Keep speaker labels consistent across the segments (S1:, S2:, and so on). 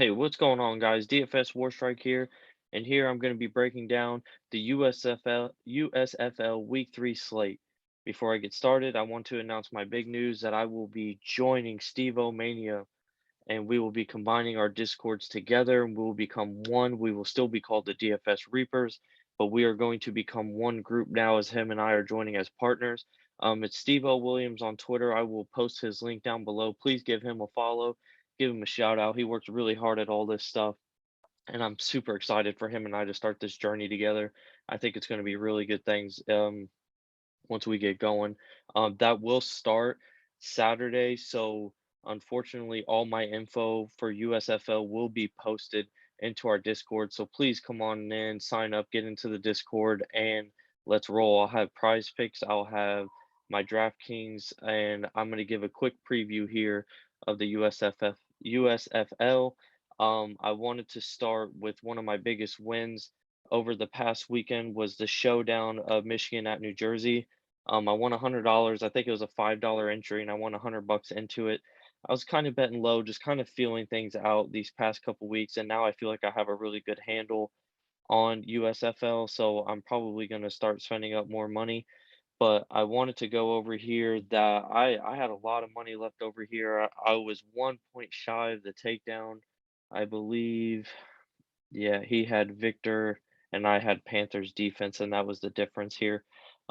S1: Hey, what's going on, guys? DFSWarstrike here, and here I'm going to be breaking down the USFL Week 3 slate. Before I get started, I want to announce my big news that I will be joining Stevo Mania, and we will be combining our Discords together, and we will become one. We will still be called the DFS Reapers, but we are going to become one group now as him and I are joining as partners. It's Stevo Williams on Twitter. I will post his link down below. Please give him a follow, give him a shout out. He worked really hard at all this stuff, and I'm super excited for him and I to start this journey together. I think it's going to be really good things once we get going. That will start Saturday, so unfortunately, all my info for USFL will be posted into our Discord. So please come on in, sign up, get into the Discord, and let's roll. I'll have prize picks, I'll have my DraftKings, and I'm going to give a quick preview here of the USFL. I wanted to start with one of my biggest wins over the past weekend was the showdown of Michigan at New Jersey. I won $100. I think it was a $5 entry, and I won $100 into it. I was kind of betting low, just kind of feeling things out these past couple weeks, and now I feel like I have a really good handle on USFL, so I'm probably going to start spending up more money. But I wanted to go over here that I had a lot of money left over here. I was 1 point shy of the takedown, I believe. Yeah, he had Victor and I had Panthers defense, and that was the difference here,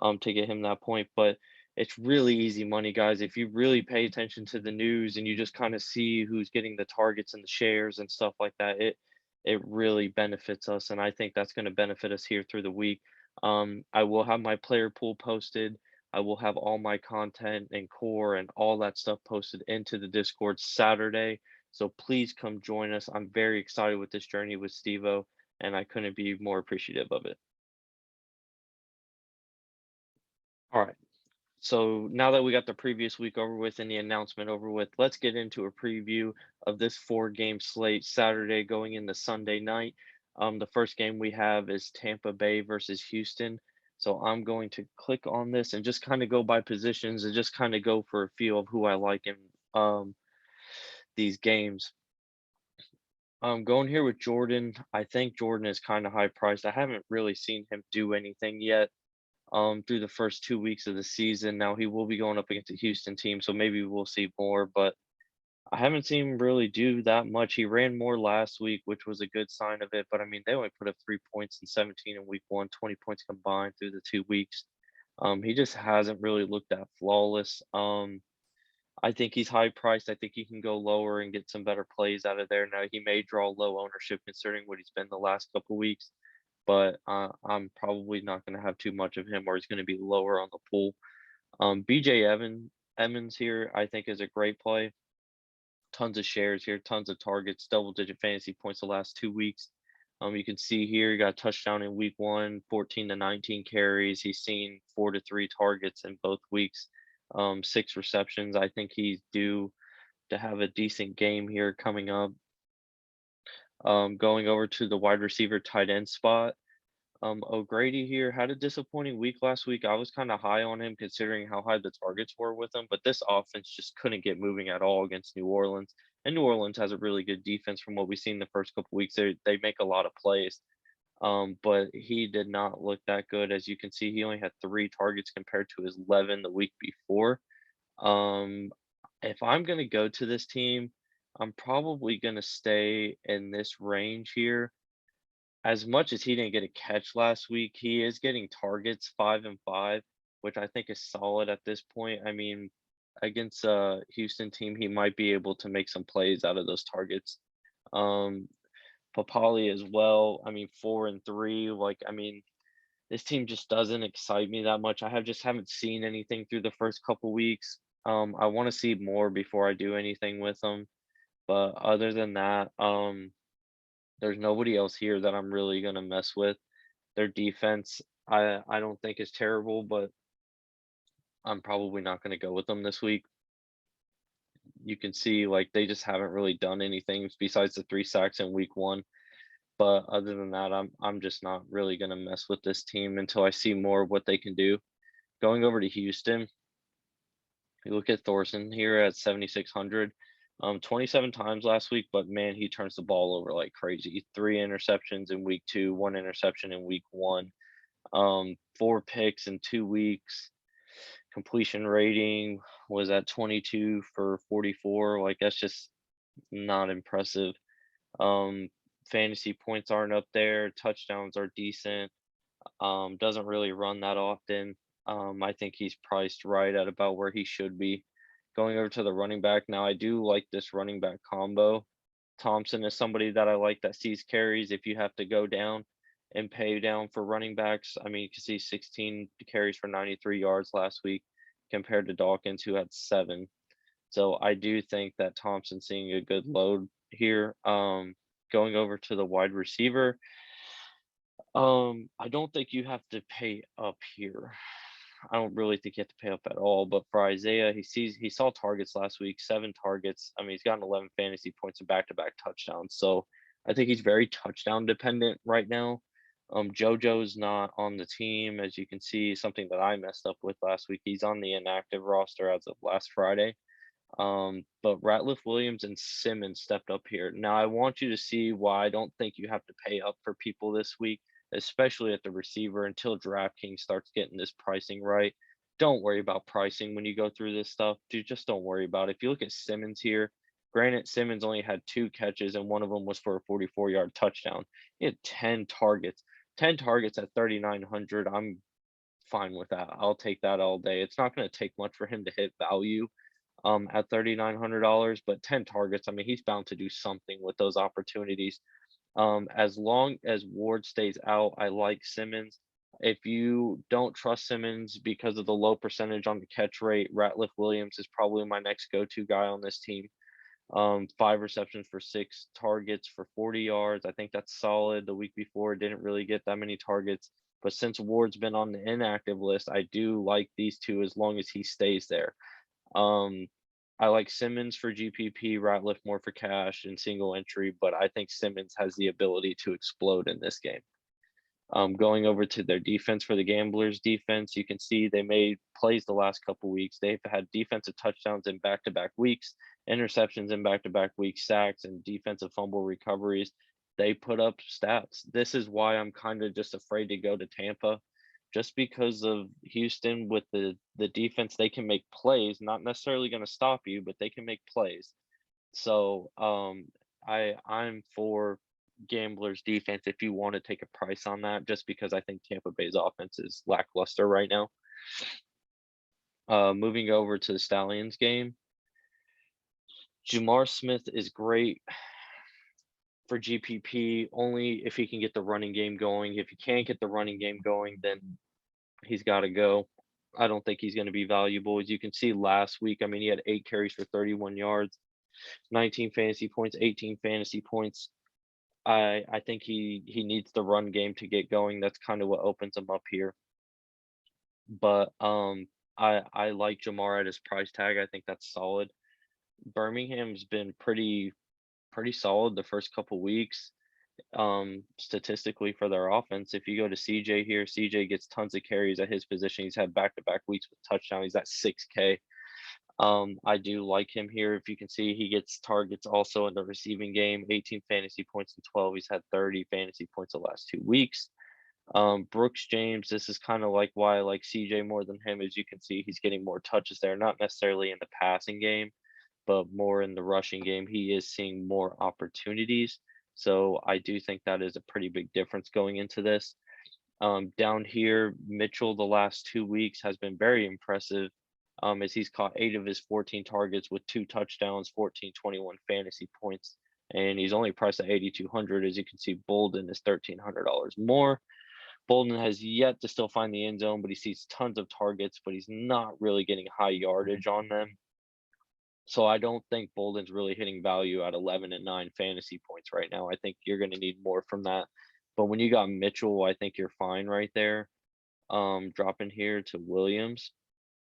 S1: to get him that point. But it's really easy money, guys. If you really pay attention to the news and you just kind of see who's getting the targets and the shares and stuff like that, it really benefits us, and I think that's going to benefit us here through the week. I will have my player pool posted. I will have all my content and core and all that stuff posted into the Discord Saturday. So please come join us. I'm very excited with this journey with Stevo, and I couldn't be more appreciative of it. All right. So now that we got the previous week over with and the announcement over with, let's get into a preview of this 4-game slate Saturday going into Sunday night. The first game we have is Tampa Bay versus Houston. So I'm going to click on this and just kind of go by positions and just kind of go for a feel of who I like in these games. Going here with Jordan. I think Jordan is kind of high priced. I haven't really seen him do anything yet through the first 2 weeks of the season. Now he will be going up against a Houston team, so maybe we'll see more, but I haven't seen him really do that much. He ran more last week, which was a good sign of it, but I mean, they only put up 3 points and 17 in week one, 20 points combined through the 2 weeks. He just hasn't really looked that flawless. I think he's high priced. I think he can go lower and get some better plays out of there. Now he may draw low ownership considering what he's been the last couple weeks, but I'm probably not going to have too much of him, or he's going to be lower on the pool. BJ Emmons here, I think, is a great play. Tons of shares here, tons of targets, double-digit fantasy points the last 2 weeks. You can see here, he got a touchdown in week one, 14 to 19 carries. He's seen 4 to 3 targets in both weeks, 6 receptions. I think he's due to have a decent game here coming up. Going over to the wide receiver tight end spot. O'Grady here had a disappointing week last week. I was kind of high on him considering how high the targets were with him, but this offense just couldn't get moving at all against New Orleans. And New Orleans has a really good defense from what we've seen the first couple weeks. They make a lot of plays. But he did not look that good. As you can see, he only had 3 targets compared to his 11 the week before. If I'm gonna go to this team, I'm probably gonna stay in this range here. As much as he didn't get a catch last week, he is getting targets 5 and 5, which I think is solid at this point. I mean, against a Houston team, he might be able to make some plays out of those targets. Um, Papali as well. I mean, 4 and 3. Like, I mean, this team just doesn't excite me that much. I just haven't seen anything through the first couple weeks. I want to see more before I do anything with them. But other than that, there's nobody else here that I'm really gonna mess with. Their defense, I don't think is terrible, but I'm probably not gonna go with them this week. You can see like they just haven't really done anything besides the 3 sacks in week one. But other than that, I'm just not really gonna mess with this team until I see more of what they can do. Going over to Houston, you look at Thorson here at 7,600. 27 times last week, but man, he turns the ball over like crazy. 3 interceptions in week 2, 1 interception in week 1, 4 picks in 2 weeks. Completion rating was at 22 for 44. Like that's just not impressive. Um, Fantasy points aren't up there. Touchdowns are decent. Doesn't really run that often. I think he's priced right at about where he should be. Going over to the running back now, I do like this running back combo. Thompson is somebody that I like that sees carries. If you have to go down and pay down for running backs, I mean, you can see 16 carries for 93 yards last week compared to Dawkins, who had 7. So I do think that Thompson's seeing a good load here. Going over to the wide receiver, I don't think you have to pay up here. I don't really think you have to pay up at all. But for Isaiah, he saw targets last week, 7 targets. I mean, he's gotten 11 fantasy points and back-to-back touchdowns. So I think he's very touchdown dependent right now. JoJo's not on the team, as you can see, something that I messed up with last week. He's on the inactive roster as of last Friday. But Ratliff Williams and Simmons stepped up here. Now I want you to see why I don't think you have to pay up for people this week, especially at the receiver until DraftKings starts getting this pricing right. Don't worry about pricing when you go through this stuff. Dude, just don't worry about it. If you look at Simmons here, granted Simmons only had 2 catches and one of them was for a 44-yard touchdown. He had 10 targets. 10 targets at 3,900. I'm fine with that. I'll take that all day. It's not going to take much for him to hit value at $3,900, but 10 targets, I mean, he's bound to do something with those opportunities. As long as Ward stays out, I like Simmons. If you don't trust Simmons because of the low percentage on the catch rate, Ratliff Williams is probably my next go-to guy on this team. 5 receptions for 6 targets for 40 yards. I think that's solid. The week before didn't really get that many targets, but since Ward's been on the inactive list, I do like these two as long as he stays there. I like Simmons for GPP, Ratliff more for cash and single entry, but I think Simmons has the ability to explode in this game. Going over to their defense for the Gamblers defense, you can see they made plays the last couple weeks. They've had defensive touchdowns in back-to-back weeks, interceptions in back-to-back weeks, sacks, and defensive fumble recoveries. They put up stats. This is why I'm kind of just afraid to go to Tampa. Just because of Houston with the defense, they can make plays, not necessarily going to stop you, but they can make plays. So I'm for Gamblers defense if you want to take a price on that, just because I think Tampa Bay's offense is lackluster right now. Moving over to the Stallions game, Jamar Smith is great for GPP only if he can get the running game going. If he can't get the running game going, then he's got to go. I don't think he's going to be valuable. As you can see last week, I mean, he had 8 carries for 31 yards, 19 fantasy points, 18 fantasy points. I think he needs the run game to get going. That's kind of what opens him up here. But I like Jamar at his price tag. I think that's solid. Birmingham's been pretty solid the first couple weeks statistically for their offense. If you go to CJ here, CJ gets tons of carries at his position. He's had back-to-back weeks with touchdown. He's at 6K. I do like him here. If you can see, he gets targets also in the receiving game, 18 fantasy points in 12. He's had 30 fantasy points the last 2 weeks. Brooks James, this is kind of like why I like CJ more than him. As you can see, he's getting more touches there, not necessarily in the passing game, but more in the rushing game. He is seeing more opportunities. So I do think that is a pretty big difference going into this. Down here, Mitchell the last 2 weeks has been very impressive. As he's caught 8 of his 14 targets with 2 touchdowns, 21 fantasy points, and he's only priced at 8,200. As you can see, Bolden is $1,300 more. Bolden has yet to still find the end zone, but he sees tons of targets, but he's not really getting high yardage on them. So I don't think Bolden's really hitting value at 11 and 9 fantasy points right now. I think you're going to need more from that. But when you got Mitchell, I think you're fine right there. Dropping here to Williams.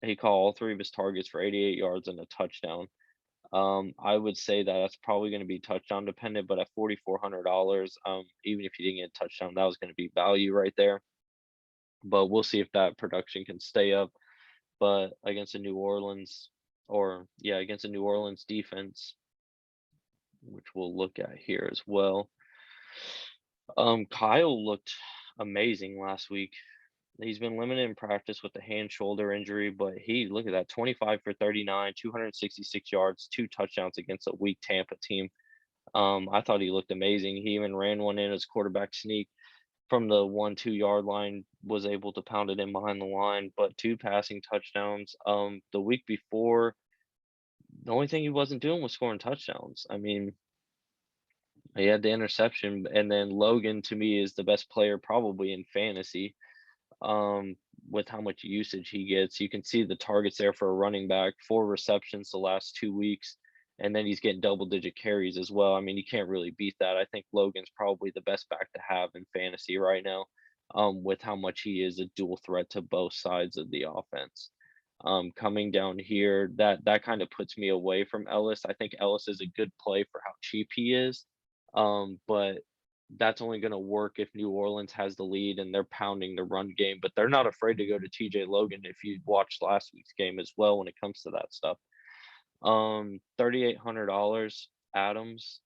S1: He caught all 3 of his targets for 88 yards and a touchdown. I would say that that's probably going to be touchdown dependent, but at $4,400, even if you didn't get a touchdown, that was going to be value right there. But we'll see if that production can stay up. But against the New Orleans defense, which we'll look at here as well. Kyle looked amazing last week. He's been limited in practice with the hand shoulder injury, but look at that, 25 for 39, 266 yards, 2 touchdowns against a weak Tampa team. I thought he looked amazing. He even ran one in as quarterback sneak from the 1-2 yard line, was able to pound it in behind the line, but 2 passing touchdowns. The week before, the only thing he wasn't doing was scoring touchdowns. I mean, he had the interception, and then Logan to me is the best player probably in fantasy. With how much usage he gets, you can see the targets there for a running back, 4 receptions the last 2 weeks, and then he's getting double-digit carries as well. I mean, you can't really beat that. I think Logan's probably the best back to have in fantasy right now, with how much he is a dual threat to both sides of the offense. Coming down here, that kind of puts me away from Ellis. I think Ellis is a good play for how cheap he is, but that's only going to work if New Orleans has the lead and they're pounding the run game, but they're not afraid to go to TJ Logan if you watched last week's game as well when it comes to that stuff. $3,800. Adams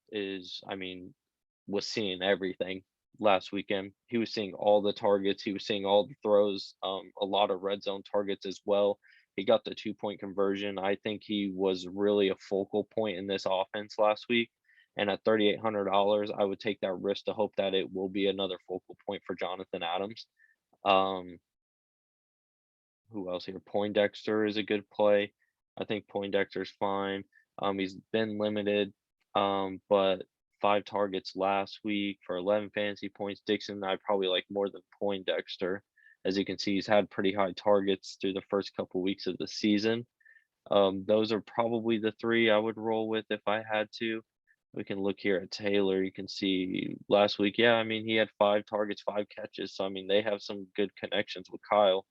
S1: was seeing everything last weekend. He was seeing all the targets, he was seeing all the throws, a lot of red zone targets as well. He got the 2-point conversion. I think he was really a focal point in this offense last week. And at $3,800, I would take that risk to hope that it will be another focal point for Jonathan Adams. Who else here? Poindexter is a good play. I think Poindexter's fine. He's been limited, but 5 targets last week for 11 fantasy points. DIXON, I probably like more than Poindexter. As you can see, he's had pretty high targets through the first couple weeks of the season. Those are probably the 3 I would roll with if I had to. We can look here at Taylor. You can see last week, yeah, I mean, he had 5 targets, 5 catches. So, I mean, they have some good connections with Kyle.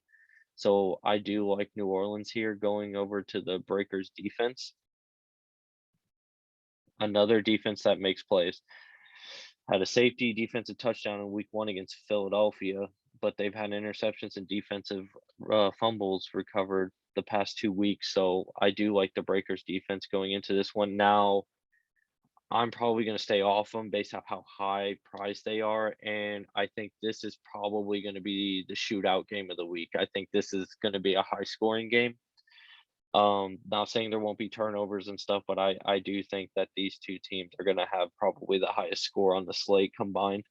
S1: So I do like New Orleans here going over to the Breakers defense. Another defense that makes plays. Had a safety defensive touchdown in week 1 against Philadelphia, but they've had interceptions and defensive fumbles recovered the past 2 weeks. So I do like the Breakers defense going into this one. Now, I'm probably going to stay off them based off how high priced they are, and I think this is probably going to be the shootout game of the week. I think this is going to be a high scoring game. Not saying there won't be turnovers and stuff, but I do think that these 2 teams are going to have probably the highest score on the slate combined.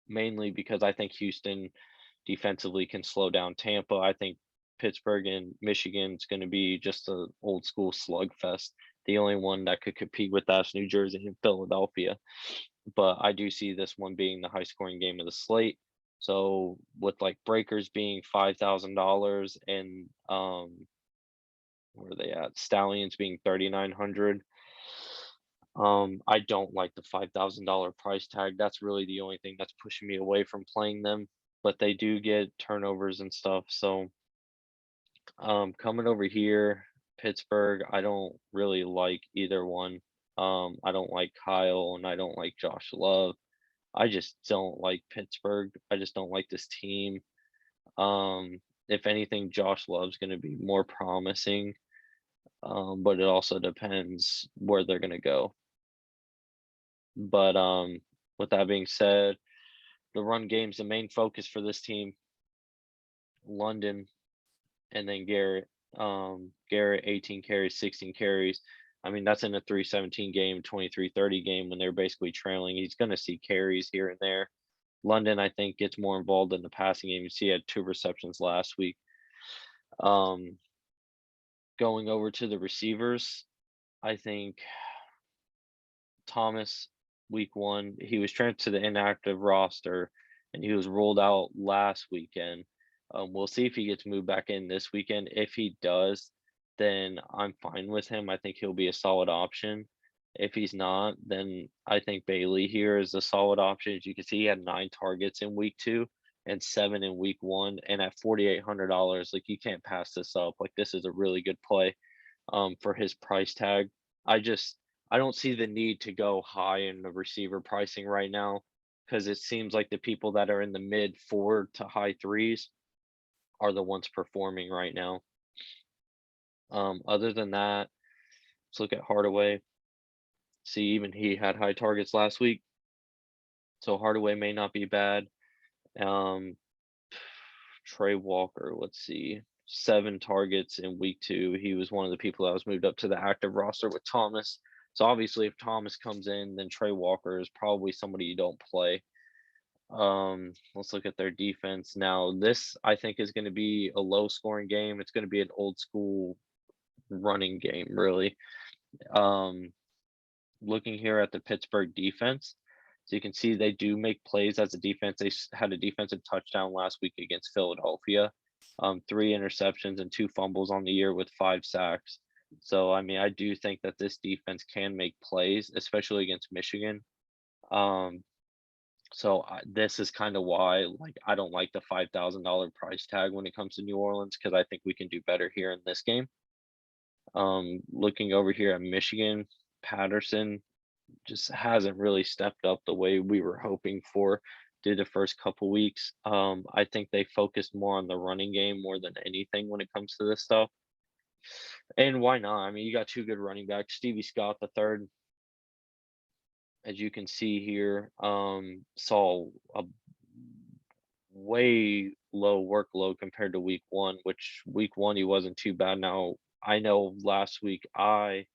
S1: Mainly because I think Houston defensively can slow down Tampa. I think Pittsburgh and Michigan is going to be just an old school slugfest. The only one that could compete with that is New Jersey and Philadelphia. But I do see this one being the high scoring game of the slate. So with like Breakers being $5,000 and where are they at? Stallions being 3,900. I don't like the $5,000 price tag. That's really the only thing that's pushing me away from playing them. But they do get turnovers and stuff. So coming over here, Pittsburgh, I don't really like either one. I don't like Kyle and I don't like Josh Love. I just don't like Pittsburgh. I just don't like this team. If anything, Josh Love's going to be more promising, but it also depends where they're going to go. But with that being said, the run game's the main focus for this team. London and then Garrett. Garrett 18 carries, 16 carries. I mean, that's in a 3-17 game, 23-30 game when they're basically trailing. He's going to see carries here and there. London, I think, gets more involved in the passing game. You see, he had 2 receptions last week. Going over to the receivers, I think Thomas, week 1, he was transferred to the inactive roster, and he was rolled out last weekend. We'll see if he gets moved back in this weekend. If he does, then I'm fine with him. I think he'll be a solid option. If he's not, then I think Bailey here is a solid option. As you can see, he had 9 targets in week 2 and 7 in week 1. And at $4,800, like, you can't pass this up. Like, this is a really good play for his price tag. I don't see the need to go high in the receiver pricing right now, because it seems like the people that are in the mid 4 to high 3s are the ones performing right now. Other than that, Let's look at Hardaway. See, even he had high targets last week, so Hardaway may not be bad. Trey Walker, let's see, 7 targets in week 2. He was one of the people that was moved up to the active roster with Thomas. So obviously, if Thomas comes in, then Trey Walker is probably somebody you don't play. Let's look at their defense. Now, this I think is going to be a low scoring game. It's going to be an old school running game, really. Looking here at the Pittsburgh defense, so you can see they do make plays as a defense. They had a defensive touchdown last week against Philadelphia, 3 interceptions and 2 fumbles on the year with 5 sacks. So, I mean, I do think that this defense can make plays, especially against Michigan. This is kind of why, like, I don't like the $5,000 price tag when it comes to New Orleans, because I think we can do better here in this game. Looking over here at Michigan, Patterson just hasn't really stepped up the way we were hoping for through the first couple weeks. I think they focused more on the running game more than anything when it comes to this stuff. And why not? I mean, you got 2 good running backs. Stevie Scott the third, as you can see here, saw a way low workload compared to week 1, which week 1 he wasn't too bad. Now, I know last week I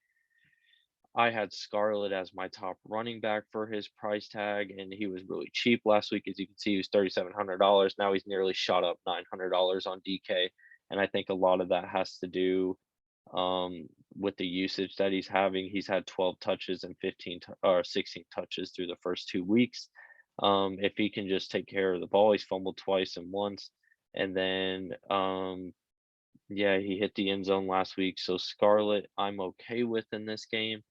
S1: had SCARLETT as my top running back for his price tag, and he was really cheap last week. As you can see, he was $3,700. Now he's nearly shot up $900 on DK, and I think a lot of that has to do with the usage that he's having. He's had 12 touches and 16 touches through the first 2 weeks. If he can just take care of the ball, he's fumbled twice and once, and then yeah, he hit the end zone last week. So SCARLETT, I'm okay with in this game.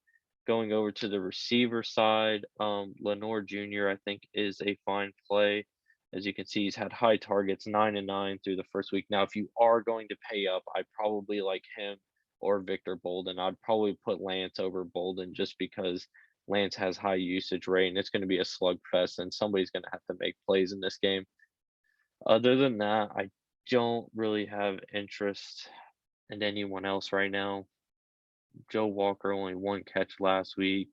S1: Going over to the receiver side, Lenore Jr. I think is a fine play. As you can see, he's had high targets, 9 and 9 through the first week. Now, if you are going to pay up, I probably like him or Victor Bolden. I'd probably put Lance over Bolden just because Lance has high usage rate, and it's going to be a slugfest, and somebody's going to have to make plays in this game. Other than that, I don't really have interest in anyone else right now. Joe Walker only 1 catch last week.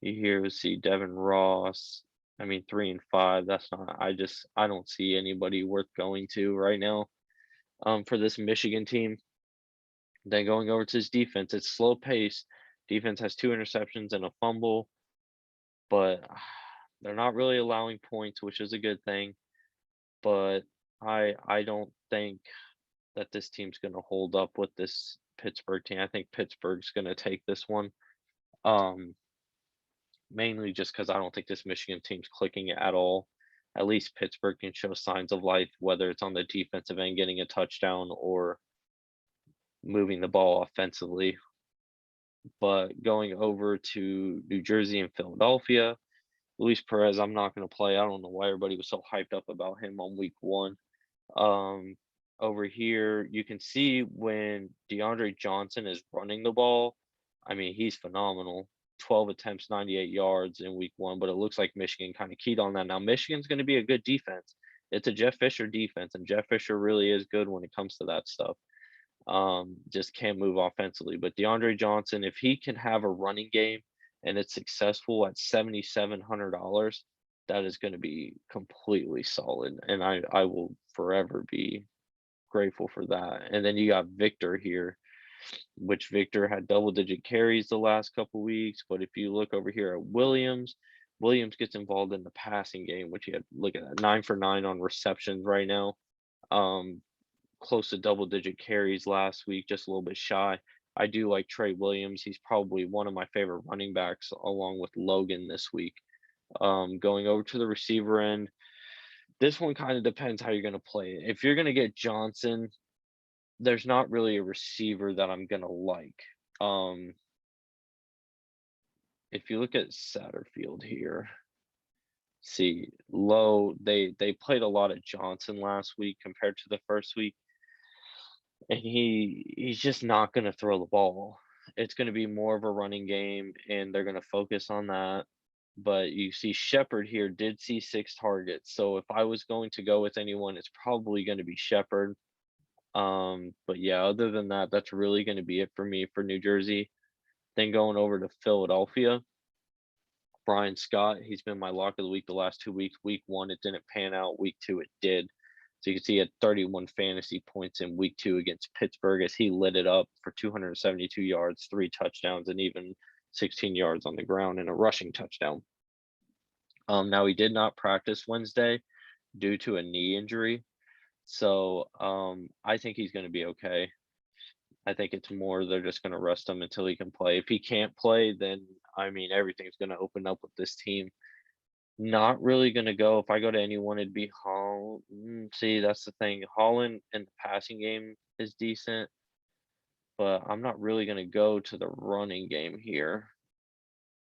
S1: You here see Devin Ross. I mean, 3 and 5. That's not. I don't see anybody worth going to right now. For this Michigan team. Then going over to his defense, it's slow pace. Defense has 2 interceptions and a fumble, but they're not really allowing points, which is a good thing. But I don't think that this team's going to hold up with this Pittsburgh team. I think Pittsburgh's going to take this one. Mainly just because I don't think this Michigan team's clicking at all. At least Pittsburgh can show signs of life, whether it's on the defensive end getting a touchdown or moving the ball offensively. But going over to New Jersey and Philadelphia, Luis Perez, I'm not going to play. I don't know why everybody was so hyped up about him on week 1. Over here, you can see when DeAndre Johnson is running the ball, I mean, he's phenomenal. 12 attempts, 98 yards in week 1, but it looks like Michigan kind of keyed on that. Now, Michigan's going to be a good defense. It's a Jeff Fisher defense, and Jeff Fisher really is good when it comes to that stuff. Just can't move offensively. But DeAndre Johnson, if he can have a running game and it's successful at $7,700, that is going to be completely solid. And I will forever be grateful for that. And then you got Victor here, which Victor had double-digit carries the last couple weeks. But if you look over here at Williams gets involved in the passing game, which he had, look at that, 9 for 9 on receptions right now. Close to double-digit carries last week, just a little bit shy. I do like Trey Williams. He's probably one of my favorite running backs along with Logan this week. Going over to the receiver end, this one kind of depends how you're going to play it. If you're going to get Johnson, there's not really a receiver that I'm going to like. If you look at Satterfield here, see, low, they played a lot of Johnson last week compared to the first week. And he's just not going to throw the ball. It's going to be more of a running game, and they're going to focus on that. But you see Shepard here did see 6 targets. So if I was going to go with anyone, it's probably going to be Shepard. But yeah, other than that, that's really going to be it for me for New Jersey. Then going over to Philadelphia, Brian Scott, he's been my lock of the week the last 2 weeks. Week 1, it didn't pan out. Week 2, it did. So you can see he had 31 fantasy points in week 2 against Pittsburgh as he lit it up for 272 yards, 3 touchdowns, and even 16 yards on the ground and a rushing touchdown. Now he did not practice Wednesday due to a knee injury. So I think he's going to be okay. I think it's more they're just going to rest him until he can play. If he can't play, then I mean everything's going to open up with this team. Not really going to go. If I go to anyone, it'd be Holland. See, that's the thing. Holland in the passing game is decent, but I'm not really going to go to the running game here.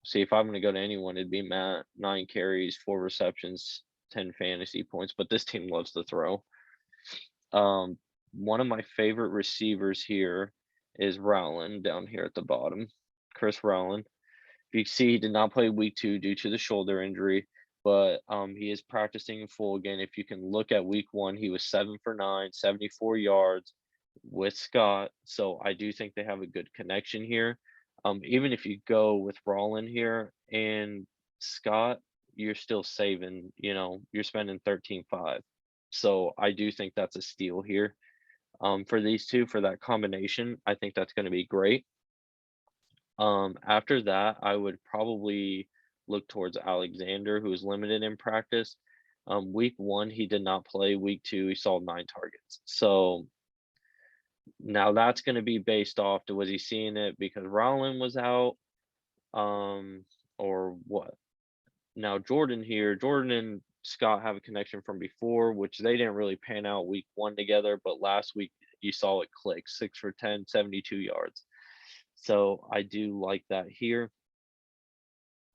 S1: See, if I'm going to go to anyone, it'd be Matt. 9 carries, 4 receptions, 10 fantasy points. But this team loves to throw. One of my favorite receivers here is ROWLAND down here at the bottom. Chris ROWLAND. You can see he did not play week 2 due to the shoulder injury, but he is practicing in full again. If you can look at week 1, he was 7 for 9, 74 yards with Scott. So I do think they have a good connection here. Even if you go with ROWLAND here and Scott, you're still saving, you're spending 13.5. So I do think that's a steal here. For these two, for that combination, I think that's going to be great. After that, I would probably look towards Alexander, who is limited in practice. Week 1, he did not play. Week 2, he saw 9 targets. So now that's going to be based off to was he seeing it because ROWLAND was out, or what? Now Jordan and Scott have a connection from before, which they didn't really pan out week 1 together, but last week you saw it click 6 for 10, 72 yards. So I do like that here.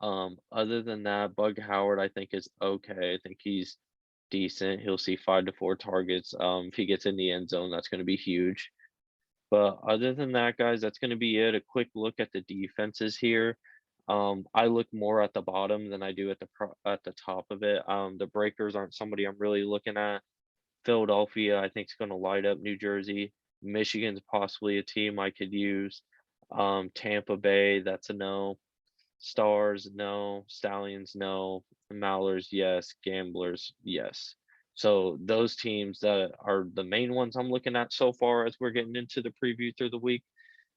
S1: Other than that, Bug Howard I think is okay. I think he's decent. He'll see 5 to 4 targets. If he gets in the end zone, that's going to be huge. But other than that, guys, that's going to be it. A quick look at the defenses here. I look more at the bottom than I do at the top of it. The Breakers aren't somebody I'm really looking at. Philadelphia, I think, is going to light up New Jersey. Michigan's possibly a team I could use. Tampa Bay, that's a no. Stars, no. Stallions, no. Maulers, yes. Gamblers, yes. So those teams that are the main ones I'm looking at so far as we're getting into the preview through the week.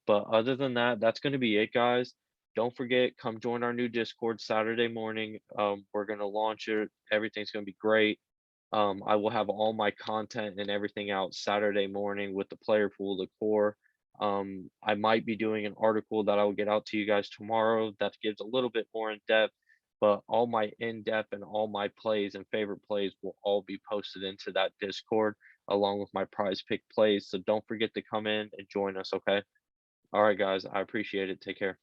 S1: But other than that, that's going to be it, guys. Don't forget, come join our new Discord Saturday morning. We're going to launch it. Everything's going to be great. I will have all my content and everything out Saturday morning with the player pool, the core. I might be doing an article that I will get out to you guys tomorrow that gives a little bit more in depth, but all my in-depth and all my plays and favorite plays will all be posted into that Discord along with my prize pick plays. So don't forget to come in and join us, okay? All right, guys, I appreciate it. Take care.